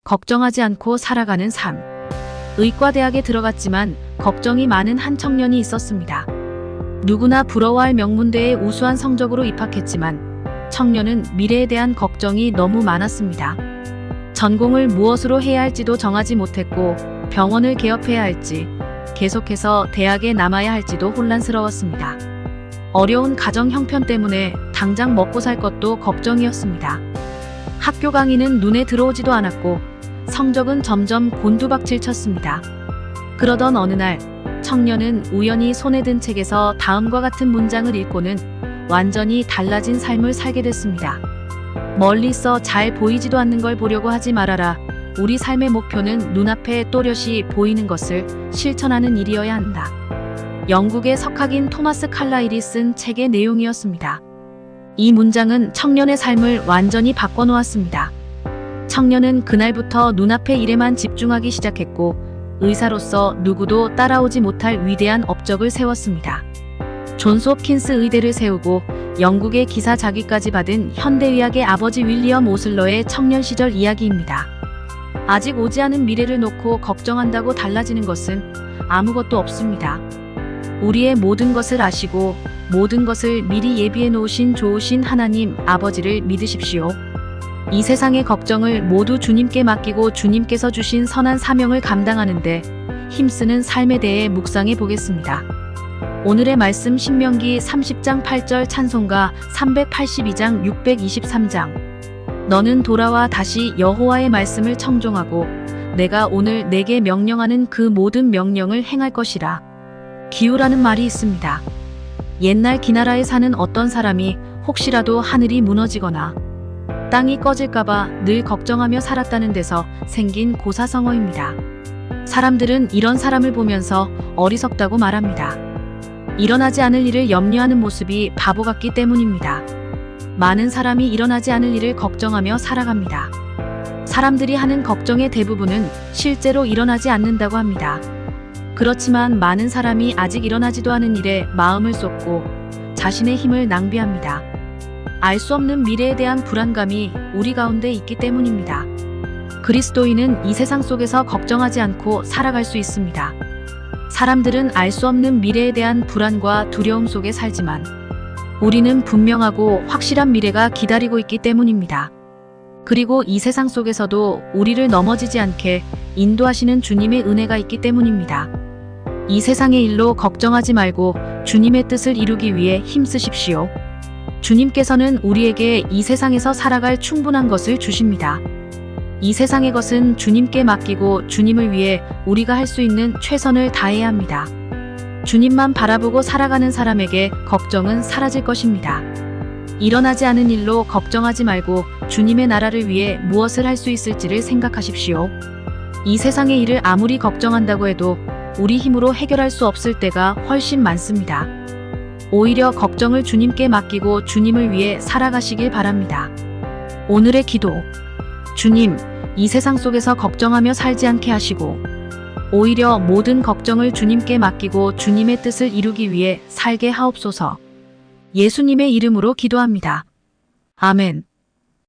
걱정하지 않고 살아가는 삶. 의과대학에 들어갔지만 걱정이 많은 한 청년이 있었습니다. 누구나 부러워할 명문대에 우수한 성적으로 입학했지만 청년은 미래에 대한 걱정이 너무 많았습니다. 전공을 무엇으로 해야 할지도 정하지 못했고 병원을 개업해야 할지 계속해서 대학에 남아야 할지도 혼란스러웠습니다. 어려운 가정 형편 때문에 당장 먹고 살 것도 걱정이었습니다. 학교 강의는 눈에 들어오지도 않았고 성적은 점점 곤두박질 쳤습니다. 그러던 어느 날 청년은 우연히 손에 든 책에서 다음과 같은 문장을 읽고는 완전히 달라진 삶을 살게 됐습니다. 멀리서 잘 보이지도 않는 걸 보려고 하지 말아라. 우리 삶의 목표는 눈앞에 또렷이 보이는 것을 실천하는 일이어야 한다. 영국의 석학인 토마스 칼라일이 쓴 책의 내용이었습니다. 이 문장은 청년의 삶을 완전히 바꿔놓았습니다. 청년은 그날부터 눈앞의 일에만 집중하기 시작했고 의사로서 누구도 따라오지 못할 위대한 업적을 세웠습니다. 존스 홉킨스 의대를 세우고 영국의 기사 자위까지 받은 현대의학의 아버지 윌리엄 오슬러의 청년 시절 이야기입니다. 아직 오지 않은 미래를 놓고 걱정한다고 달라지는 것은 아무것도 없습니다. 우리의 모든 것을 아시고 모든 것을 미리 예비해 놓으신 좋으신 하나님 아버지를 믿으십시오. 이 세상의 걱정을 모두 주님께 맡기고 주님께서 주신 선한 사명을 감당하는데 힘쓰는 삶에 대해 묵상해 보겠습니다. 오늘의 말씀 신명기 30장 8절 찬송가 382장 623장. 너는 돌아와 다시 여호와의 말씀을 청종하고 내가 오늘 내게 명령하는 그 모든 명령을 행할 것이라. 기우라는 말이 있습니다. 옛날 기나라에 사는 어떤 사람이 혹시라도 하늘이 무너지거나 땅이 꺼질까봐 늘 걱정하며 살았다는 데서 생긴 고사성어입니다. 사람들은 이런 사람을 보면서 어리석다고 말합니다. 일어나지 않을 일을 염려하는 모습이 바보 같기 때문입니다. 많은 사람이 일어나지 않을 일을 걱정하며 살아갑니다. 사람들이 하는 걱정의 대부분은 실제로 일어나지 않는다고 합니다. 그렇지만 많은 사람이 아직 일어나지도 않은 일에 마음을 쏟고 자신의 힘을 낭비합니다. 알 수 없는 미래에 대한 불안감이 우리 가운데 있기 때문입니다. 그리스도인은 이 세상 속에서 걱정하지 않고 살아갈 수 있습니다. 사람들은 알 수 없는 미래에 대한 불안과 두려움 속에 살지만 우리는 분명하고 확실한 미래가 기다리고 있기 때문입니다. 그리고 이 세상 속에서도 우리를 넘어지지 않게 인도하시는 주님의 은혜가 있기 때문입니다. 이 세상의 일로 걱정하지 말고 주님의 뜻을 이루기 위해 힘쓰십시오. 주님께서는 우리에게 이 세상에서 살아갈 충분한 것을 주십니다. 이 세상의 것은 주님께 맡기고 주님을 위해 우리가 할 수 있는 최선을 다해야 합니다. 주님만 바라보고 살아가는 사람에게 걱정은 사라질 것입니다. 일어나지 않은 일로 걱정하지 말고 주님의 나라를 위해 무엇을 할 수 있을지를 생각하십시오. 이 세상의 일을 아무리 걱정한다고 해도 우리 힘으로 해결할 수 없을 때가 훨씬 많습니다. 오히려 걱정을 주님께 맡기고 주님을 위해 살아가시길 바랍니다. 오늘의 기도. 주님, 이 세상 속에서 걱정하며 살지 않게 하시고 오히려 모든 걱정을 주님께 맡기고 주님의 뜻을 이루기 위해 살게 하옵소서. 예수님의 이름으로 기도합니다. 아멘.